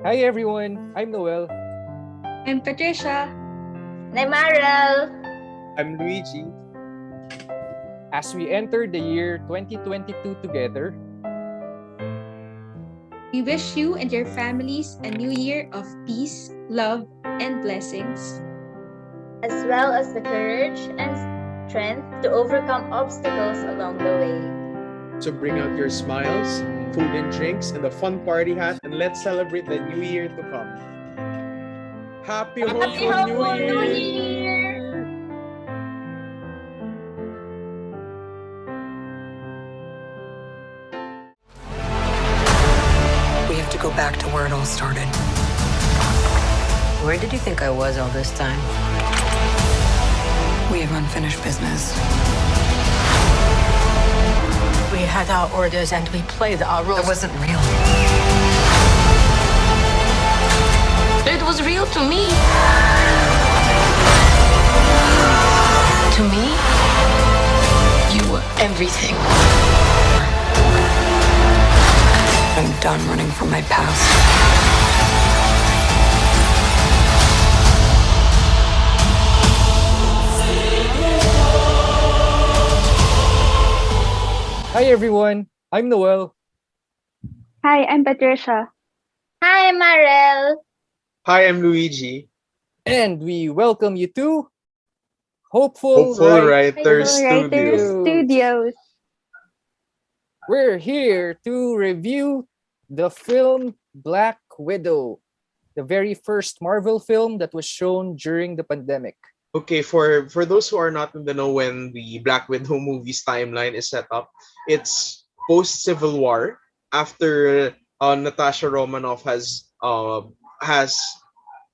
Hi everyone, I'm Noel. I'm Patricia. And I'm Marel. I'm Luigi. As we enter the year 2022 together, We wish you and your families a new year of peace, love, and blessings. As well as the courage and strength to overcome obstacles along the way. So bring out your smiles, food and drinks, and a fun party hat, and let's celebrate the new year to come. Happy hopeful New Year! We have to go back to where it all started. Where did you think I was all this time? We have unfinished business. We had our orders and we played our roles. It wasn't real. It was real to me. To me, you were everything. I'm done running from my past. hi everyone, I'm Noel. Hi, I'm Patricia. Hi, Marel. Hi, I'm Luigi. And we welcome you to Hopeful Writers Writers Studio. Studios. We're here to review the film Black Widow, the very first Marvel film that was shown during the pandemic. Okay, for those who are not in the know when the Black Widow movie's timeline is set up, it's post Civil War after Natasha Romanoff has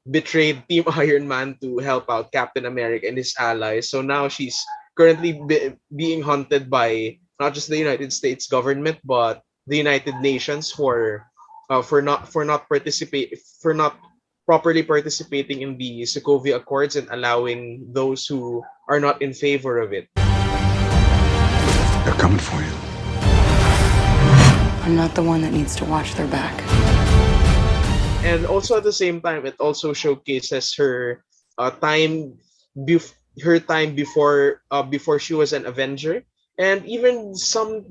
betrayed Team Iron Man to help out Captain America and his allies. So now she's currently being hunted by not just the United States government but the United Nations for not properly participating in the Sokovia Accords and allowing those who are not in favor of it. They're coming for you. I'm not the one that needs to watch their back. And also at the same time, it also showcases her her time before she was an Avenger, and even some.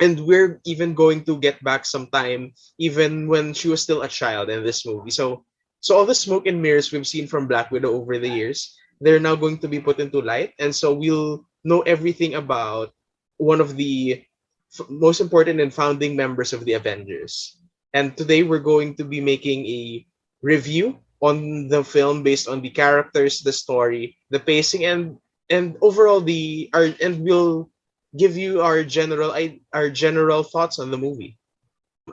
And we're even going to get back some time, even when she was still a child in this movie. So all the smoke and mirrors we've seen from Black Widow over the years, they're now going to be put into light, and so we'll know everything about one of the most important and founding members of the Avengers. And today we're going to be making a review on the film based on the characters, the story, the pacing, and overall and we'll give you our general thoughts on the movie.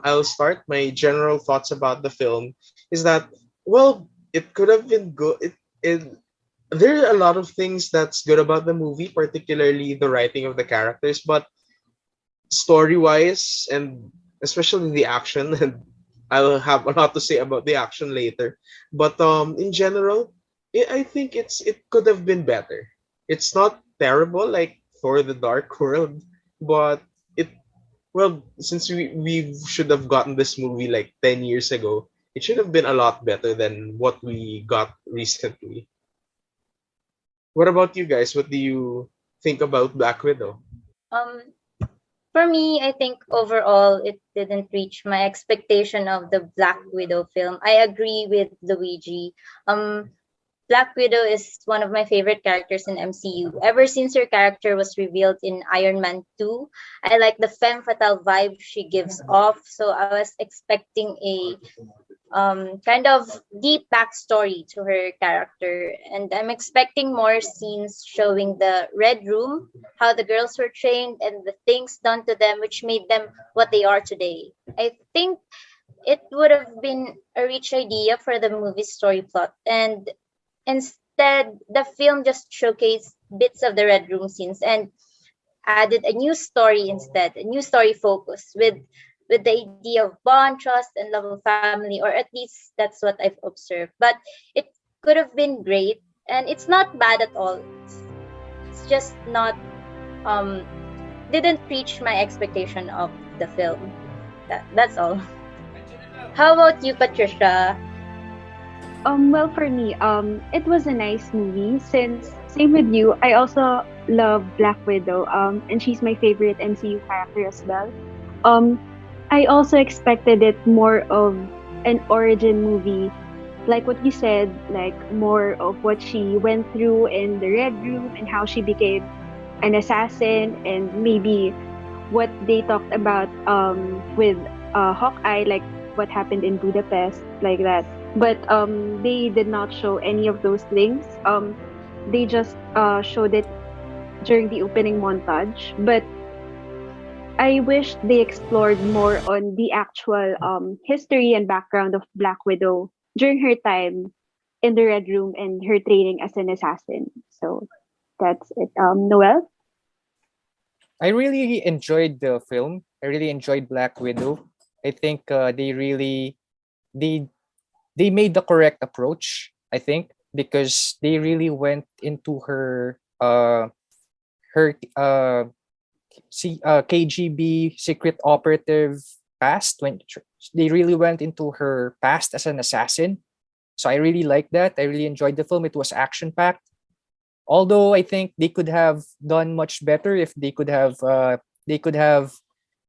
I'll start. My general thoughts about the film is that, well, it could have been good. There are a lot of things that's good about the movie, particularly the writing of the characters, but story-wise and especially the action, and I'll have a lot to say about the action later. But in general, I think it could have been better. It's not terrible like for the Dark World, but since we should have gotten this movie like 10 years ago, it should have been a lot better than what we got recently. What about you guys? What do you think about Black Widow? For me, I think overall it didn't reach my expectation of the Black Widow film. I agree with Luigi. Black Widow is one of my favorite characters in MCU. Ever since her character was revealed in Iron Man 2, I like the femme fatale vibe she gives off. So I was expecting a kind of deep backstory to her character. And I'm expecting more scenes showing the Red Room, how the girls were trained, and the things done to them which made them what they are today. I think it would have been a rich idea for the movie's story plot. And instead, the film just showcased bits of the Red Room scenes and added a new story instead, a new story focus with the idea of bond, trust, and love of family, or at least that's what I've observed. But it could have been great, and it's not bad at all. It's just not didn't reach my expectation of the film. That's all. How about you, Patricia? Well, for me, it was a nice movie. Since same with you, I also love Black Widow. And she's my favorite MCU character as well. Um, I also expected it more of an origin movie, like what you said, like more of what she went through in the Red Room and how she became an assassin, and maybe what they talked about with Hawkeye, like what happened in Budapest, like that. But they did not show any of those things. They just showed it during the opening montage. But I wish they explored more on the actual history and background of Black Widow during her time in the Red Room and her training as an assassin. So that's it. Noel? I really enjoyed the film. I really enjoyed Black Widow. I think they they made the correct approach. I think because they really went into her KGB secret operative past. When they really went into her past as an assassin. So I really liked that. I really enjoyed the film. It was action packed. Although I think they could have done much better if they could have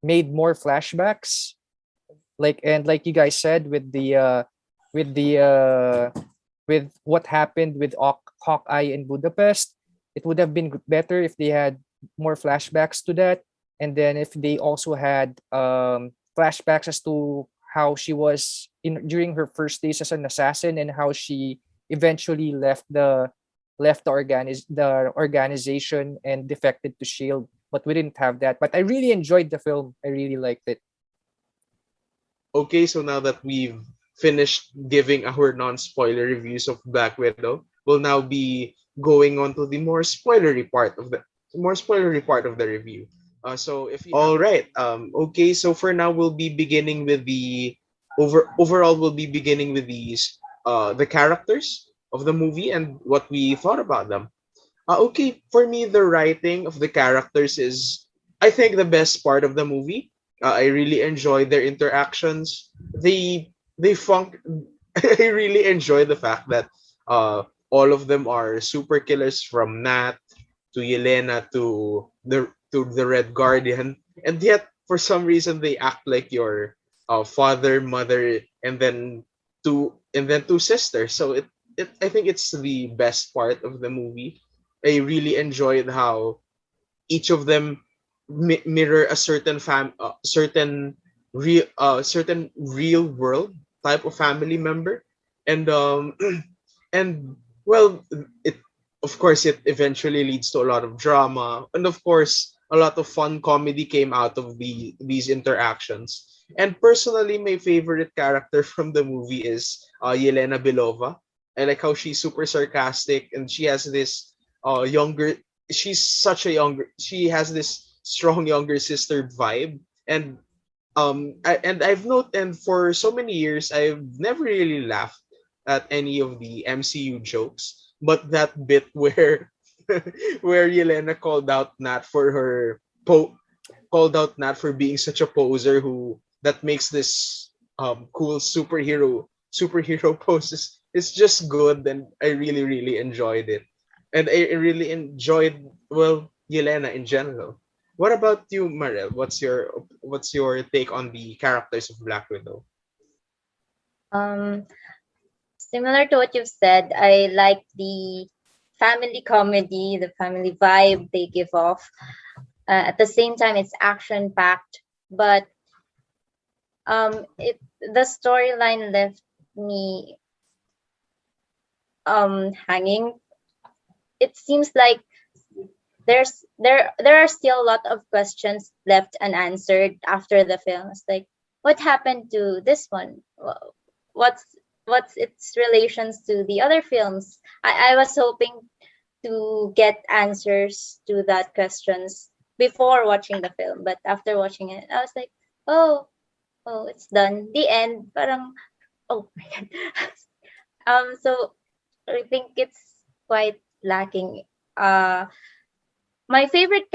made more flashbacks, like you guys said, with the with what happened with Hawkeye in Budapest. It would have been better if they had more flashbacks to that, and then if they also had flashbacks as to how she was in during her first days as an assassin, and how she eventually left the organization and defected to Shield. But we didn't have that. But I really enjoyed the film. I really liked it. Okay, so now that we've finished giving our non-spoiler reviews of Black Widow, we'll now be going on to the more spoilery part of the review. So if you all right, okay, so for now we'll be beginning with the overall we'll be beginning with the characters of the movie and what we thought about them. Okay, for me, the writing of the characters is, I think, the best part of the movie. I really enjoy their interactions. They funk. I really enjoy the fact that all of them are super killers, from Nat to Yelena to the Red Guardian, and yet for some reason they act like your father, mother, and then two sisters. So it I think it's the best part of the movie. I really enjoyed how each of them mirror a certain real world type of family member, and and well, it of course it eventually leads to a lot of drama, and of course a lot of fun comedy came out of these interactions. And personally, my favorite character from the movie is Yelena Belova. I like how she's super sarcastic, and she has this younger she has this strong younger sister vibe. And and for so many years I've never really laughed at any of the MCU jokes, but that bit where where Yelena called out Nat for being such a poser who that makes this cool superhero poses. It's just good, and I really enjoyed it. And I really enjoyed, well, Yelena in general. What about you, Marel? What's your take on the characters of Black Widow? Um, Similar to what you've said, I like the family comedy, the family vibe they give off. At the same time, it's action packed, but it the storyline left me hanging. It seems like there are still a lot of questions left unanswered after the film. It's like, what happened to this one? What's what's its relations to the other films? I was hoping to get answers to that questions before watching the film, but after watching it, I was like, oh, oh, it's done. The end. Parang, oh my god. So I think it's quite lacking. My favorite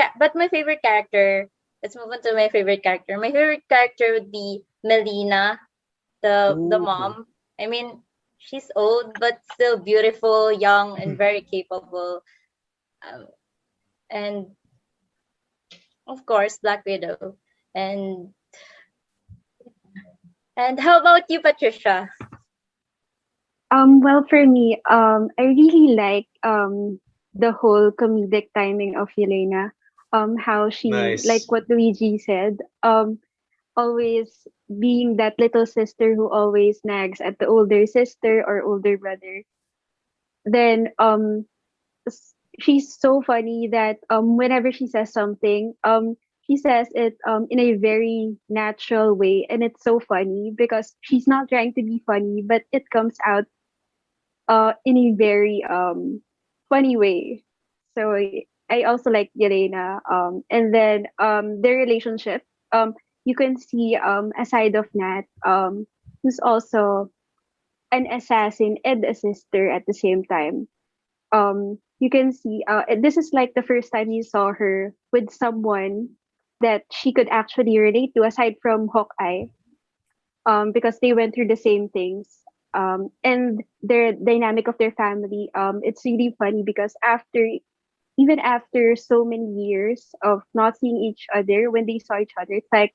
character. Let's move on to my favorite character. My favorite character would be Melina. the Ooh. mom. I mean, she's old but still beautiful, young, and very capable. Um, and of course, Black Widow. And and how about you, Patricia? Well, for me, I really like the whole comedic timing of Yelena. How she, like Nice. what Luigi said, always being that little sister who always nags at the older sister or older brother. Then she's so funny that whenever she says something, she says it in a very natural way, and it's so funny because she's not trying to be funny, but it comes out in a very funny way. So I also like Yelena. And then their relationship. You can see a side of Nat, who's also an assassin and a sister at the same time. You can see this is like the first time you saw her with someone that she could actually relate to aside from Hawkeye, because they went through the same things. And their dynamic of their family, it's really funny because even after so many years of not seeing each other, when they saw each other, it's like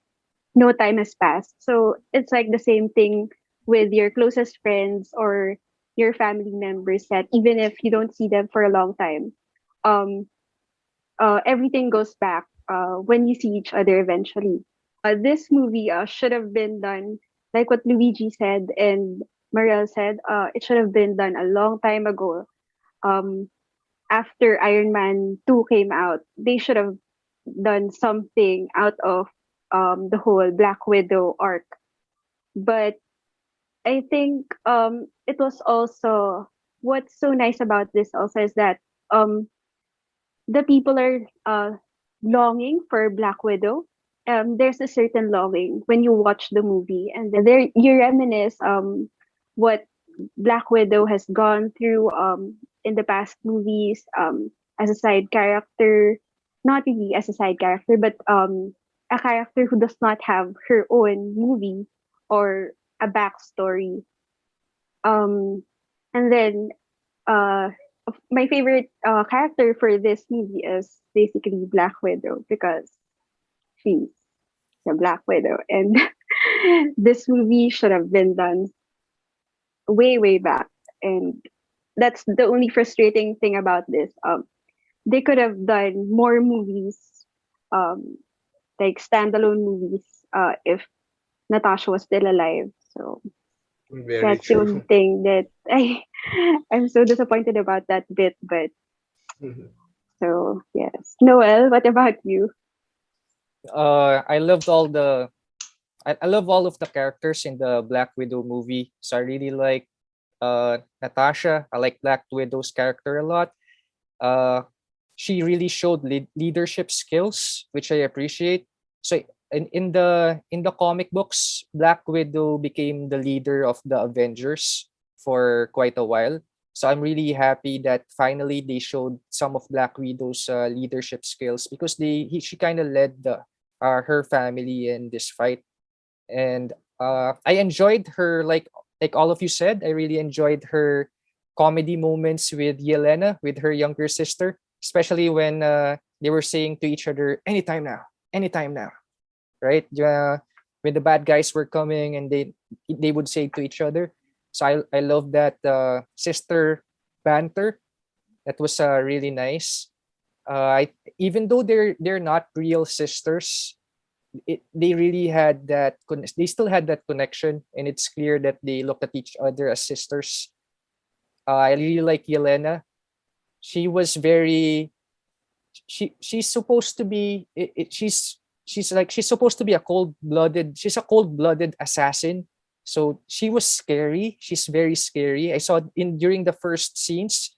no time has passed. So it's like the same thing with your closest friends or your family members, that even if you don't see them for a long time, um, everything goes back when you see each other eventually. This movie should have been done, like what Luigi said and Marel said, it should have been done a long time ago. Um, After Iron Man 2 came out, they should have done something out of the whole Black Widow arc. But I think it was also, what's so nice about this also is that um the people are longing for Black Widow. There's a certain longing when you watch the movie, and then there you reminisce what Black Widow has gone through in the past movies, as a side character, not really as a side character, but a character who does not have her own movie or a backstory. Um, and then uh, my favorite character for this movie is basically Black Widow because she's the Black Widow, and this movie should have been done way back. And that's the only frustrating thing about this. They could have done more movies, um, like standalone movies, if Natasha was still alive. So Very that's the only true. thing that I'm so disappointed about that bit. But so yes, Noel, what about you? I loved I love all of the characters in the Black Widow movie. So I really like Natasha. I like Black Widow's character a lot. Uh, she really showed leadership skills, which I appreciate. So in the comic books, Black Widow became the leader of the Avengers for quite a while. So I'm really happy that finally they showed some of Black Widow's leadership skills, because she kind of led the her family in this fight. And I enjoyed her, like all of you said. I really enjoyed her comedy moments with Yelena, with her younger sister, especially when they were saying to each other, anytime now, right? When the bad guys were coming, and they would say to each other. So I love that sister banter. That was really nice. Even though they're not real sisters, they really had they still had that connection, and it's clear that they looked at each other as sisters. I really like Yelena. She was very she's supposed to be she's supposed to be she's a cold-blooded assassin. So she was scary. She's very scary. I saw in during the first scenes,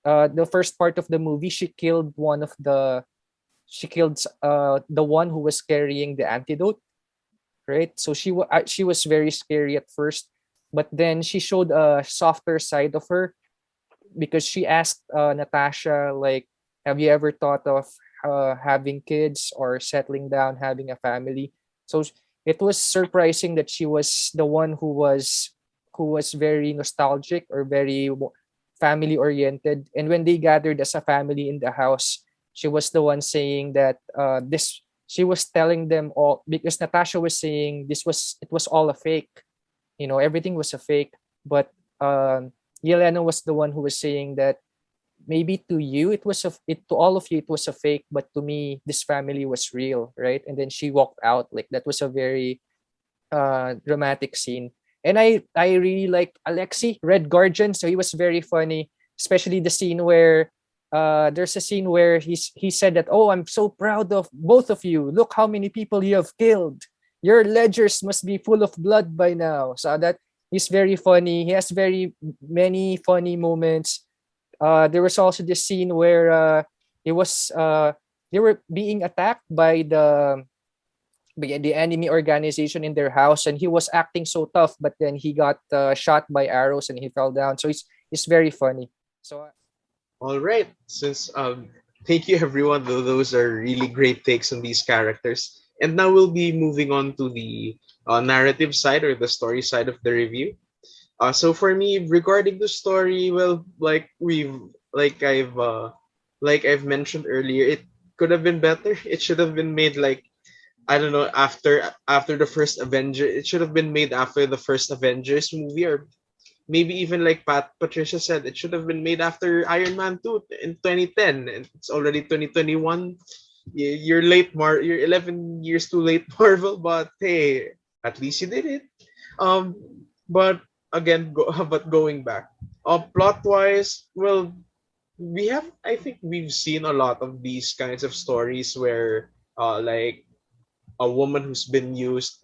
the first part of the movie, she killed the one who was carrying the antidote, right? So she was very scary at first, but then she showed a softer side of her, because she asked Natasha, like, have you ever thought of having kids or settling down, having a family? So it was surprising that she was the one who was very nostalgic or very family oriented. And when they gathered as a family in the house, she was the one saying that this she was telling them all, because Natasha was saying it was all a fake, everything was a fake. But Yelena was the one who was saying that maybe to you to all of you it was a fake, but to me this family was real, right? And then she walked out. Like, that was a very dramatic scene. And I really like Alexi, Red Guardian, so he was very funny, especially the scene where there's a scene where he said that, "Oh, I'm so proud of both of you. Look how many people you have killed. Your ledgers must be full of blood by now." So that he's very funny. He has very many funny moments. There was also this scene where it was they were being attacked by the enemy organization in their house, and he was acting so tough, but then he got shot by arrows and he fell down. So it's very funny. So All right. Since thank you everyone. Those are really great takes on these characters. And now we'll be moving on to the narrative side or the story side of the review. So for me, regarding the story, well, like I've mentioned earlier, it could have been better. It should have been made like, I don't know, after the first Avenger. It should have been made after the first Avengers movie, or maybe even like Patricia said, it should have been made after Iron Man 2 in 2010, and it's already 2021. You're late, you're 11 years too late, Marvel, but hey, at least you did it. Um, but again, but going back, plot wise, well, I think we've seen a lot of these kinds of stories where like a woman who's been used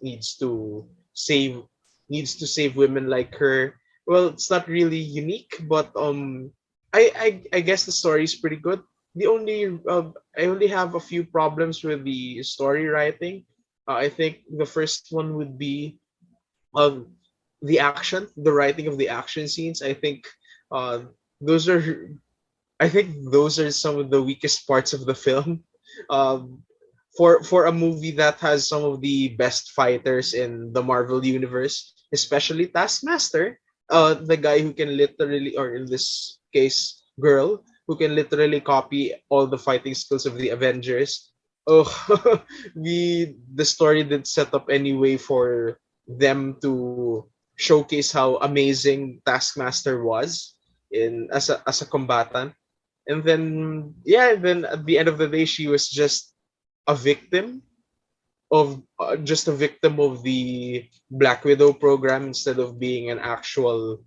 save needs to save women like her. Well, it's not really unique, but I guess the story is pretty good. The only I only have a few problems with the story writing. I think the first one would be um the writing of the action scenes. Uh those are I think those are some of the weakest parts of the film. Um, for a movie that has some of the best fighters in the Marvel universe, especially Taskmaster, the guy who can literally, or in this case, girl who can literally copy all the fighting skills of the Avengers. Oh, the story did set up any way for them to showcase how amazing Taskmaster was in as a combatant. And then yeah, then at the end of the day, she was a victim just a victim of the Black Widow program instead of being an actual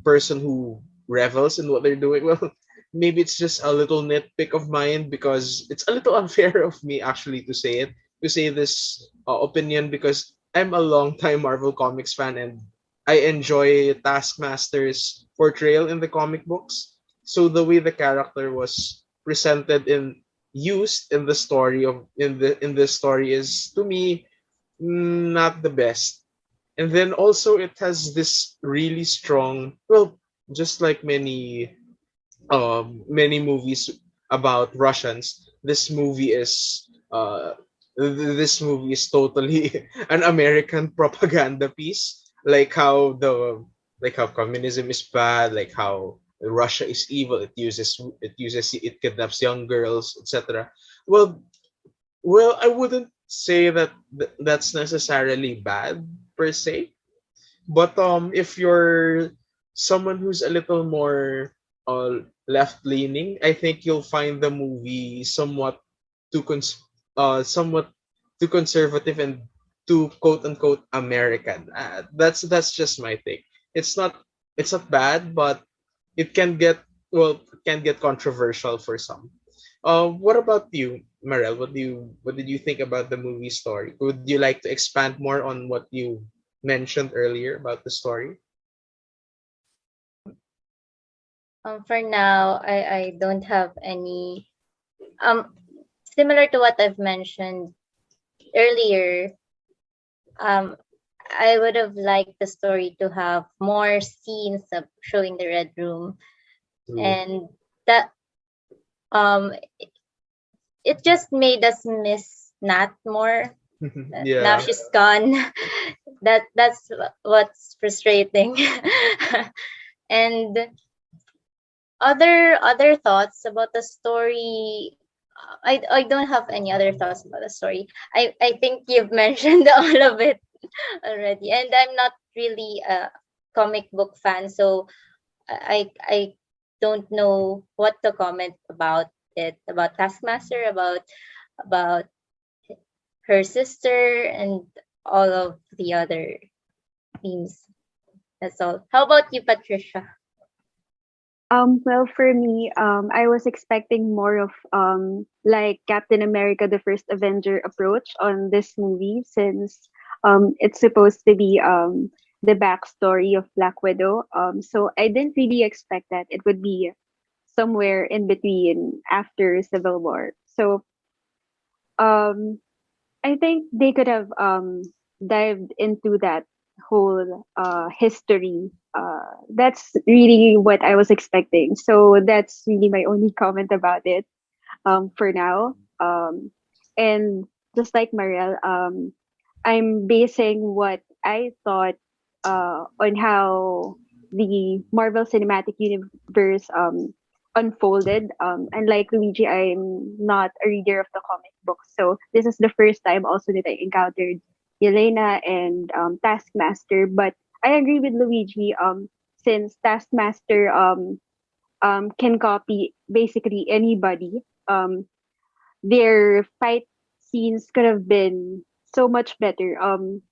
person who revels in what they're doing. Well, maybe it's just a little nitpick of mine, because it's a little unfair of me actually to say this opinion, because I'm a long time Marvel Comics fan, and I enjoy Taskmaster's portrayal in the comic books. So the way the character was presented in used in the story of in the story is, to me, not the best. And then also it has this really strong, well, just like many movies about Russians, this movie is totally an American propaganda piece, like how communism is bad, like how Russia is evil, it kidnaps young girls, etc. Well, I wouldn't say that that's necessarily bad per se, but if you're someone who's a little more left leaning, I think you'll find the movie somewhat too conservative and too quote unquote American. That's just my take. It's not bad, but it can get controversial for some. What about you, Marel? What did you think about the movie story? Would you like to expand more on what you mentioned earlier about the story? For now, I don't have any similar to what I've mentioned earlier. Um, I would have liked the story to have more scenes of showing the Red Room, True. and that um it just made us miss Nat more. Now Yeah. she's gone. That's what's frustrating. And other thoughts about the story. I don't have any other thoughts about the story. I think you've mentioned all of it already, and I'm not really a comic book fan, so I don't know what to comment about it, about Taskmaster, about her sister, and all of the other themes. That's all. How about you, Patricia? Well, for me, I was expecting more of like Captain America, the First Avenger approach on this movie, since it's supposed to be the backstory of Black Widow. So I didn't really expect that it would be somewhere in between after Civil War. So um, I think they could have dived into that whole history. That's really what I was expecting. So that's really my only comment about it for now. And just like Marel, I'm basing what I thought on how the Marvel Cinematic Universe unfolded. And like Luigi, I'm not a reader of the comic books, so this is the first time also that I encountered Yelena and Taskmaster. But I agree with Luigi. Since Taskmaster can copy basically anybody. Their fight scenes could have been so much better.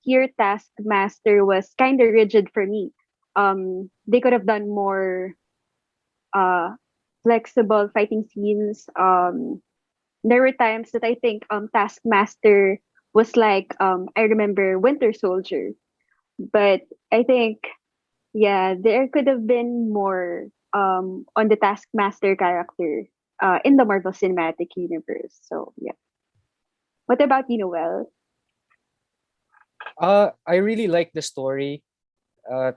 Here Taskmaster was kind of rigid for me. They could have done more uh flexible fighting scenes. There were times that I think Taskmaster was like I remember Winter Soldier, but I think yeah, there could have been more on the Taskmaster character in the Marvel Cinematic Universe. So yeah. What about you, Noel? I really like the story. Uh,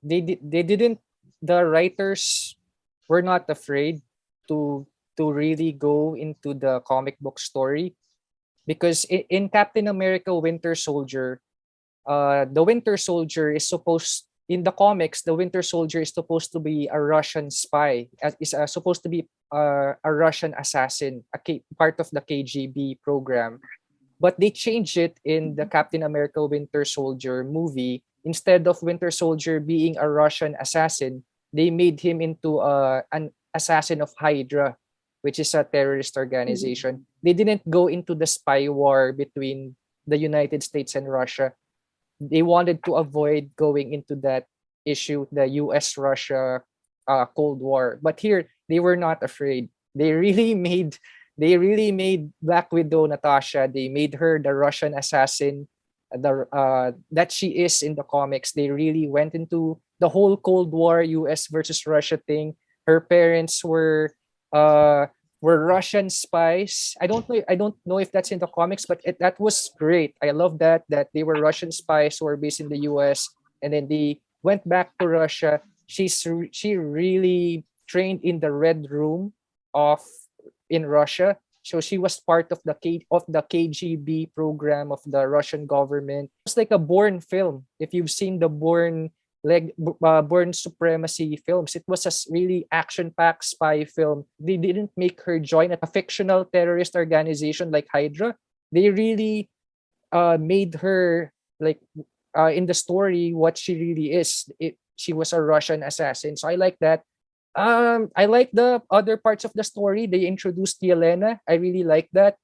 they didn't the writers were not afraid to really go into the comic book story, because in Captain America Winter Soldier, the Winter Soldier is supposed in the comics, the Winter Soldier is supposed to be a Russian spy, is supposed to be a Russian assassin, part of the KGB program. But they changed it in the Captain America Winter Soldier movie. Instead of Winter Soldier being a Russian assassin, they made him into an assassin of Hydra, which is a terrorist Mhm. organization. They didn't go into the spy war between the United States and Russia. They wanted to avoid going into that issue, the US Russia Cold War. But here they were not afraid. They really made Black Widow Natasha. They made her the Russian assassin, the that she is in the comics. They really went into the whole Cold War US versus Russia thing. Her parents uh were Russian spies. I don't know if that's in the comics, but that was great. I love that they were Russian spies who were based in the US, and then they went back to Russia. She really trained in the Red Room of in Russia. So she was part of the KGB program of the Russian government. It was like a Bourne film. If you've seen the Bourne Supremacy films, it was a really action-packed spy film. They didn't make her join a fictional terrorist organization like Hydra. They really made her like in the story what she really is. She was a Russian assassin. So I like that. I like the other parts of the story. They introduced Yelena. I really like that.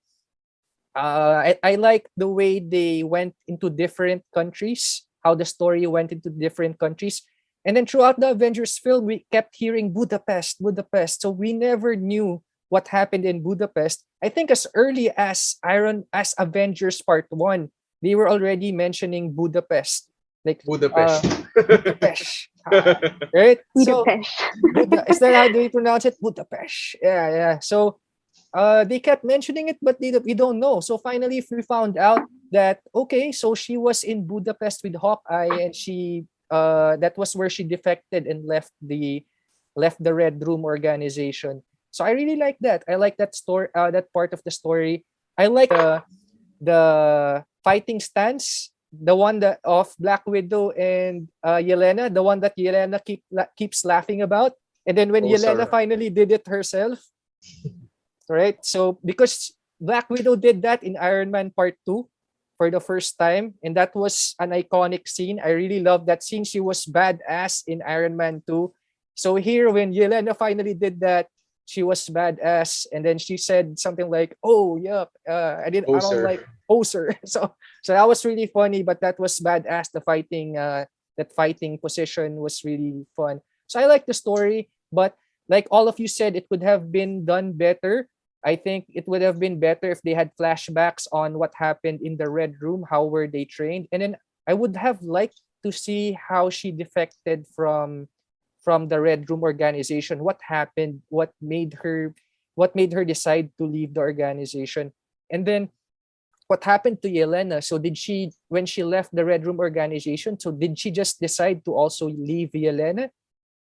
I like the way they went into different countries, how the story went into different countries. And then throughout the Avengers film, we kept hearing Budapest, Budapest. So we never knew what happened in Budapest. I think as early as Avengers Part 1, they were already mentioning Budapest. Like Budapest. Budapest. Right? So Budapest. Is that how do you pronounce it? Budapest. Yeah, yeah. So they kept mentioning it, but we don't know. So finally, if we found out that okay, so she was in Budapest with Hawkeye, and she that was where she defected and left the Red Room organization. So I really like that. I like that story, that part of the story. I like the fighting stance, the one that of Black Widow and Yelena, the one that Yelena keeps laughing about, and then when Yelena Poser. finally did it herself, right? So because Black Widow did that in Iron Man Part 2 for the first time, and that was an iconic scene. I really love that scene. She was badass in Iron Man 2. So here when Yelena finally did that, she was badass, and then she said something like, "Oh, yeah, I don't Poser. like poser." So that was really funny, but that was badass. That fighting position was really fun. So I like the story, but like all of you said, it could have been done better. I think it would have been better if they had flashbacks on what happened in the Red Room, how were they trained, and then I would have liked to see how she defected from the Red Room organization. What happened? What made her decide to leave the organization? And then what happened to Yelena? So did she, when she left the Red Room organization, so did she just decide to also leave Yelena?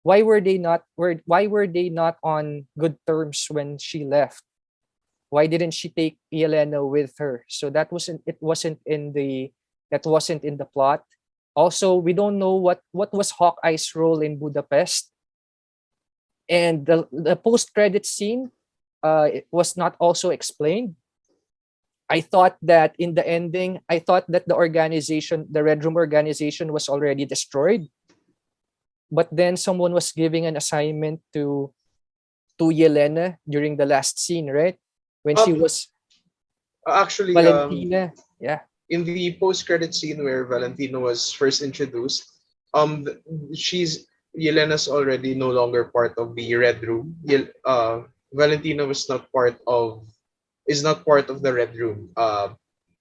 Why were they not on good terms when she left? Why didn't she take Yelena with her? So that wasn't in the plot. Also, we don't know what was Hawkeye's role in Budapest, and the post credit scene it was not also explained. I thought that in the ending, I thought that the Red Room organization, was already destroyed. But then someone was giving an assignment to Yelena during the last scene, right? When she Um, was actually, Valentina. Yeah. in the post-credit scene where Valentina was first introduced, th- she's Yelena's already no longer part of the Red Room. Valentina was not part of is not part of the Red Room.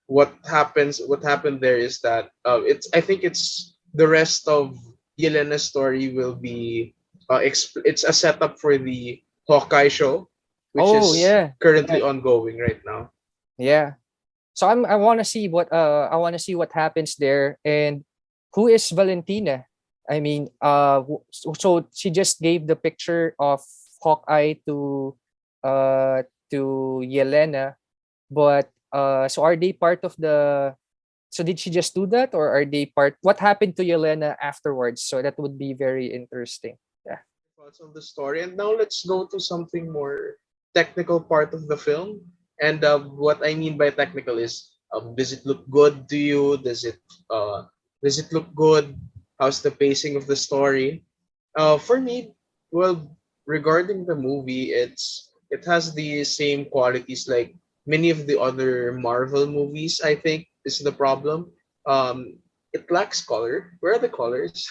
What happened there is that it's I think it's the rest of Yelena's story will be it's a setup for the Hawkeye show, which Oh is yeah. currently Yeah. ongoing right now. Yeah. So I want to see what happens there, and who is Valentina? I mean, so she just gave the picture of Hawkeye uh to Yelena, but so are they part of the? So did she just do that, or are they part? What happened to Yelena afterwards? So that would be very interesting. Yeah. Thoughts on the story. And now let's go to something more technical part of the film. And what I mean by technical is, does it look good to you? Does it look good? How's the pacing of the story? For me, well, regarding the movie, it has the same qualities like many of the other Marvel movies. I think is the problem. It lacks color. Where are the colors?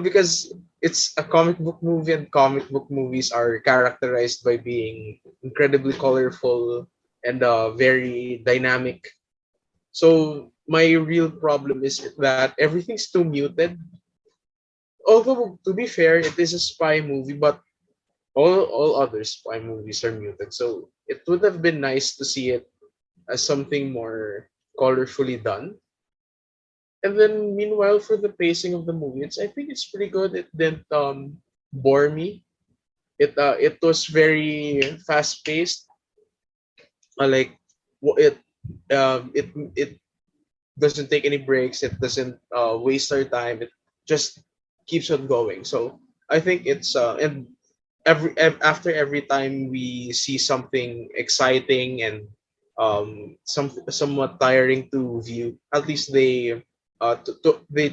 Because it's a comic book movie, and comic book movies are characterized by being incredibly colorful and very dynamic. So my real problem is that everything's too muted. Although to be fair, it is a spy movie, but all other spy movies are muted. So it would have been nice to see it as something more colorfully done. And then meanwhile, for the pacing of the movie, I think it's pretty good. It didn't bore me. It was very fast paced. Like it it doesn't take any breaks. It doesn't waste our time. It just keeps on going. So I think it's and after every time we see something exciting and somewhat tiring to view, at least they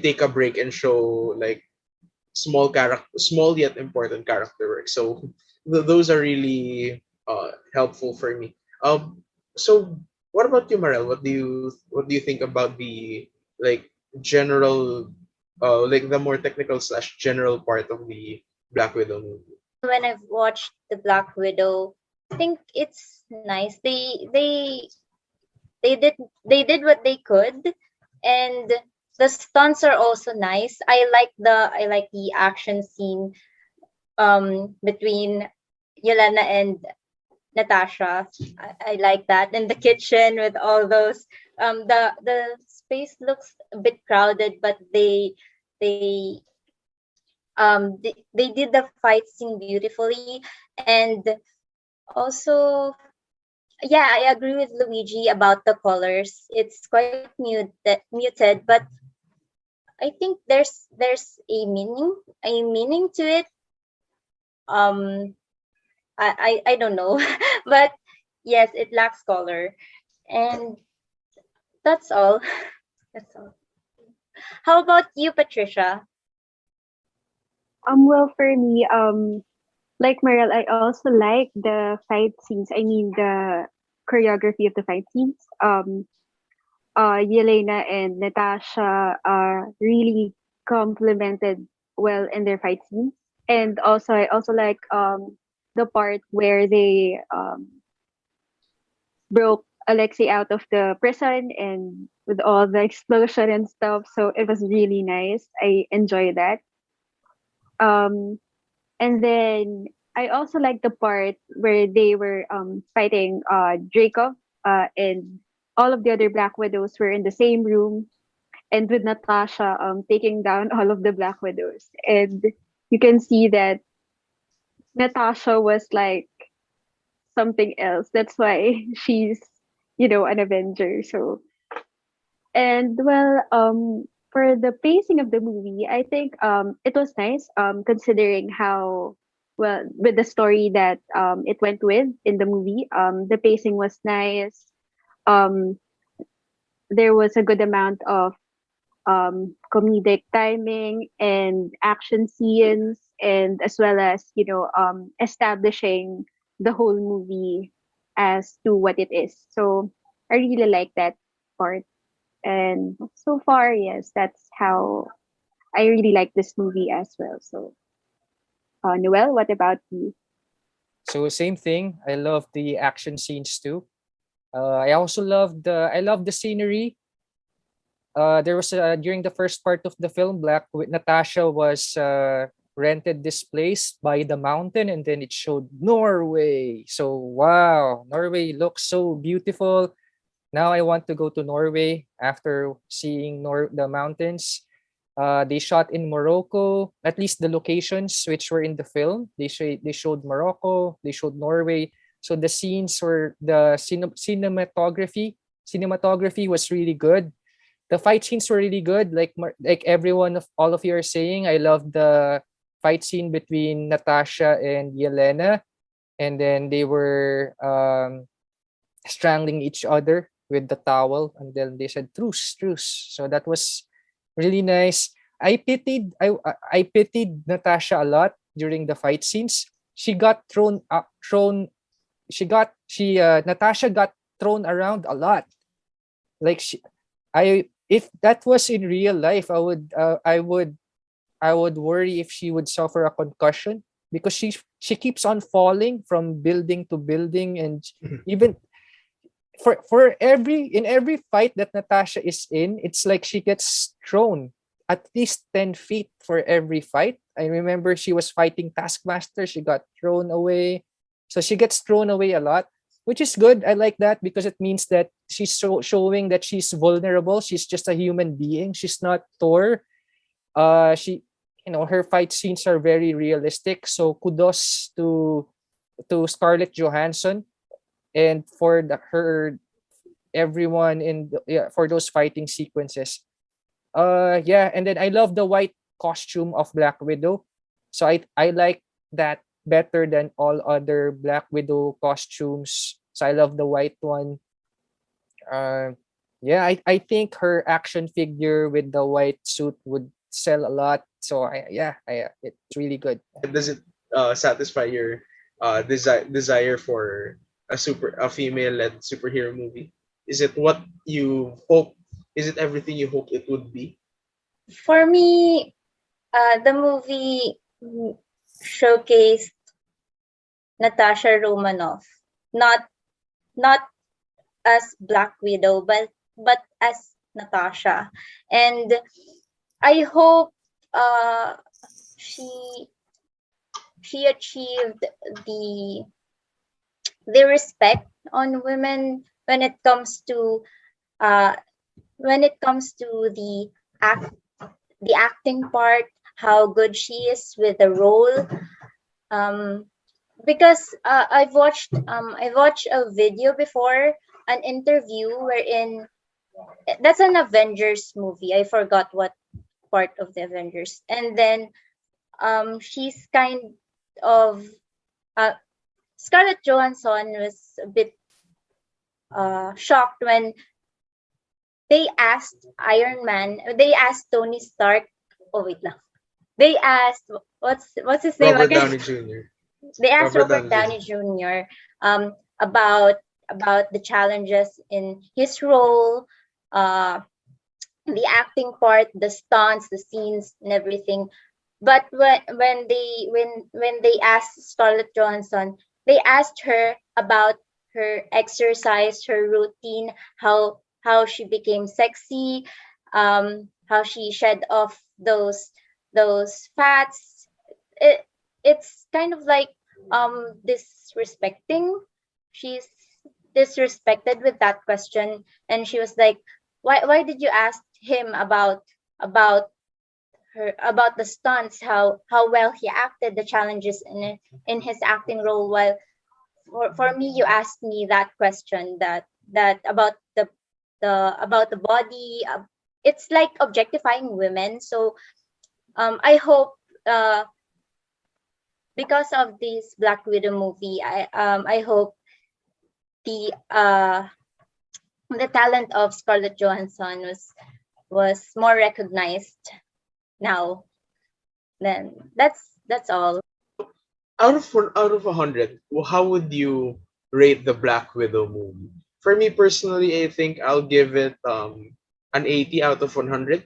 take a break and show like small yet important character work. So those are really helpful for me. So what about you, Marel? What do you think about the like general like the more technical slash general part of the Black Widow movie? When I've watched the Black Widow, I think it's nice. They did they did what they could, and the stunts are also nice. I like the action scene between Yelena and Natasha. I like that. In the kitchen with all those the space looks a bit crowded, but they they did the fight scene beautifully. And also Yeah, I agree with Luigi about the colors. It's quite muted, but I think there's a meaning to it. Um, I don't know, but yes, it lacks color, and that's all. That's all. How about you, Patricia? Well, for me, like Marel, I also like the fight scenes. I mean, the choreography of the fight scenes. Yelena and Natasha really complemented well in their fight scenes. And also, I also like the part where they broke Alexei out of the prison and with all the explosion and stuff. So it was really nice. I enjoyed that. Um, and then I also like the part where they were fighting Draco and all of the other Black Widows were in the same room and with Natasha taking down all of the Black Widows. And you can see that Natasha was like something else. That's why she's, an Avenger. So, and well, for the pacing of the movie, I think it was nice considering how well with the story that it went with in the movie. The pacing was nice. Um, there was a good amount of comedic timing and action scenes, and as well as establishing the whole movie as to what it is. So I really like that part. And so far, yes, that's how I really like this movie as well. So, Noel, what about you? So same thing. I love the action scenes too. I love the scenery. There was during the first part of the film, Black with Natasha was rented this place by the mountain, and then it showed Norway. So wow, Norway looks so beautiful. Now I want to go to Norway after seeing the mountains. They shot in Morocco, at least the locations which were in the film. They showed Morocco, they showed Norway. So the scenes were the cinematography was really good. The fight scenes were really good. Like everyone of all of you are saying, I love the fight scene between Natasha and Yelena, and then they were strangling each other with the towel, and then they said truce, truce. So that was really nice. I pitied Natasha a lot during the fight scenes. She got thrown. She Natasha got thrown around a lot. Like I if that was in real life, I would worry if she would suffer a concussion because she keeps on falling from building to building, and even for every fight that Natasha is in, it's like she gets thrown at least 10 feet for every fight. I remember she was fighting Taskmaster, she got thrown away. So she gets thrown away a lot, which is good. I like that because it means that she's showing that she's vulnerable. She's just a human being. She's not Thor. She her fight scenes are very realistic. So kudos to Scarlett Johansson and for her everyone for those fighting sequences. Yeah, and then I love the white costume of Black Widow. So I like that better than all other Black Widow costumes. So I love the white one. Yeah, I think her action figure with the white suit would sell a lot. So it's really good. Does it satisfy your desire for a female led superhero movie? Is it what you hope? Is it everything you hoped it would be? For me, the movie showcased Natasha Romanoff, not not as Black Widow, but as Natasha, and I hope she she achieved the the respect on women uh when it comes to act the acting part, how good she is with the role. Um, because I've watched a video before, an interview wherein that's an Avengers movie. I forgot what part of the Avengers. And then she's kind of uh Scarlett Johansson was a bit shocked when they asked Tony Stark. Oh wait lang. They asked what's his name Robert again? Downey Jr. They asked Robert Robert Downey Downey Jr. Jr. About the challenges in his role, uh, the acting part, the stunts, the scenes, and everything. But when they asked Scarlett Johansson, they asked her about her exercise, her routine, how she became sexy, how she shed off those fats. It's kind of like disrespecting. She's disrespected with that question, and she was like, why did you ask him about about the stunts, how well he acted, the challenges in his acting role, while for me you asked me that question, that about the body. It's like objectifying women. So I hope because of this Black Widow movie, I hope the uh the talent of Scarlett Johansson was more recognized now. Then that's all. Out of 100, how would you rate the Black Widow movie? For me personally, I think I'll give it an 80 out of 100.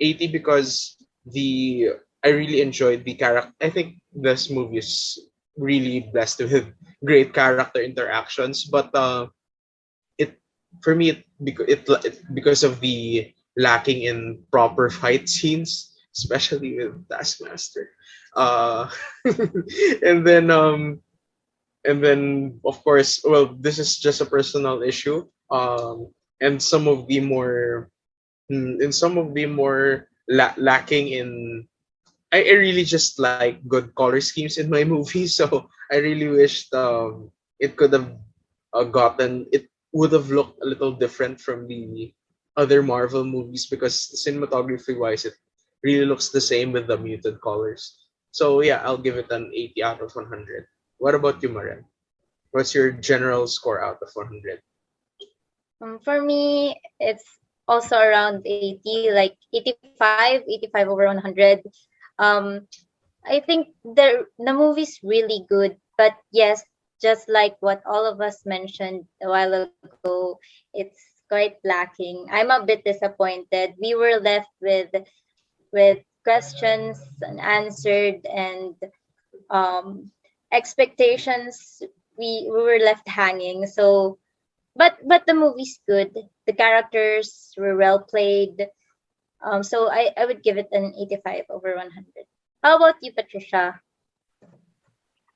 80 because the I really enjoyed the character. I think this movie is really blessed with great character interactions, but it for me because of the lacking in proper fight scenes, especially with Taskmaster. Uh, and then of course, well, this is just a personal issue. And some of the more and some of the more lacking in I really just like good color schemes in my movie, so I really wished it could have gotten it would have looked a little different from the other Marvel movies because cinematography wise it really looks the same with the muted colors. So yeah, I'll give it an 80 out of 100. What about you, Marel? What's your general score out of 100? For me, it's also around 80, like 85, 85 over 100. Um, I think the movie's really good, but yes, just like what all of us mentioned a while ago, it's quite lacking. I'm a bit disappointed. We were left with questions unanswered, and um, expectations we were left hanging. So but the movie's good. The characters were well played. So I would give it an 85 over 100. How about you, Patricia?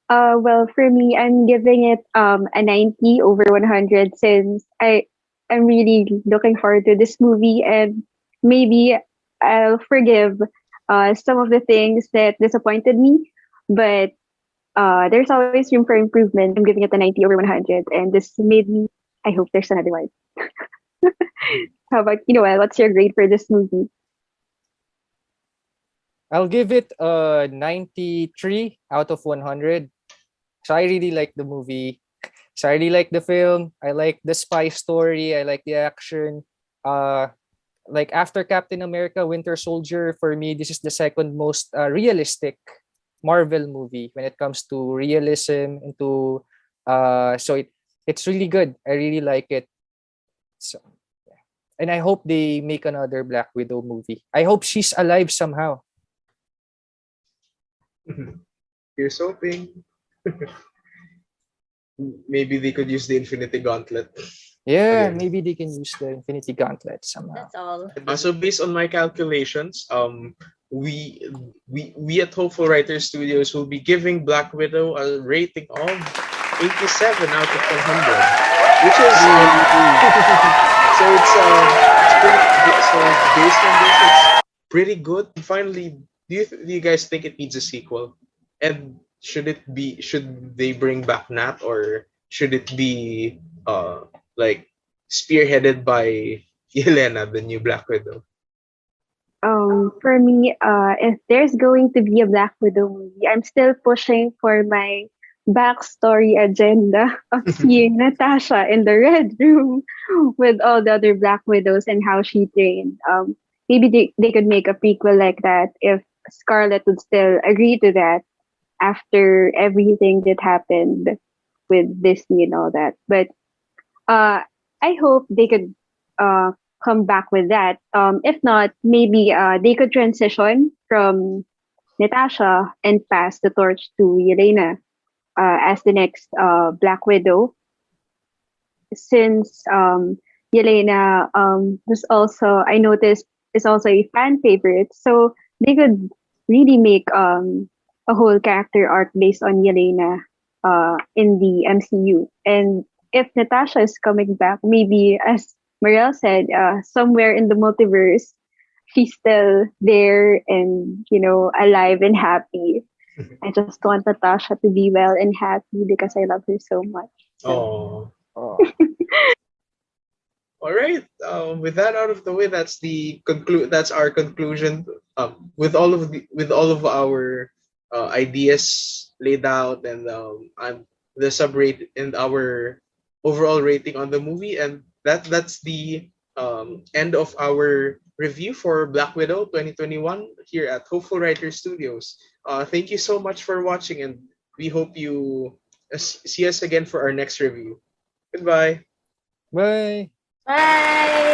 Well, for me, I'm giving it a 90 over 100 since I'm really looking forward to this movie, and maybe I'll forgive some of the things that disappointed me, but there's always room for improvement. I'm giving it a 90 over 100, and this made me. I hope there's another one. How about you, Noel? What's your grade for this movie? I'll give it a 93 out of 100. So I really like the movie. So I really like the film. I like the spy story. I like the action. Uh, like after Captain America, Winter Soldier, for me, this is the second most realistic Marvel movie when it comes to realism into so it's really good. I really like it. So yeah. And I hope they make another Black Widow movie. I hope she's alive somehow. Here's hoping. Maybe they could use the Infinity Gauntlet Yeah, again. maybe they can use the Infinity Gauntlet somehow. That's all. So based on my calculations, we we at Hopeful Writers Studios will be giving Black Widow a rating of 87 out of 100, which is so it's pretty so based on this it's pretty good. Finally, do you guys think it needs a sequel? And should they bring back Nat, or should it be like spearheaded by Yelena, the new Black Widow? For me, if there's going to be a Black Widow movie, I'm still pushing for my backstory agenda of seeing Natasha in the Red Room with all the other Black Widows and how she trained. Maybe they could make a prequel like that if Scarlett would still agree to that after everything that happened with Disney and all that. But uh, I hope they could uh, come back with that. If not, maybe they could transition from Natasha and pass the torch to Yelena as the next Black Widow, since Yelena was also, I noticed, is also a fan favorite. So they could really make a whole character arc based on Yelena in the MCU. And if Natasha is coming back, maybe as Marel said, somewhere in the multiverse, she's still there and, alive and happy. I just want Natasha to be well and happy because I love her so much. So. Oh. Oh. All right. With that out of the way, That's our conclusion. With all of our ideas laid out, and the subrate and our overall rating on the movie, and that's the end of our review for Black Widow 2021 here at Hopeful Writer Studios. Thank you so much for watching, and we hope you see us again for our next review. Goodbye. Bye. Bye.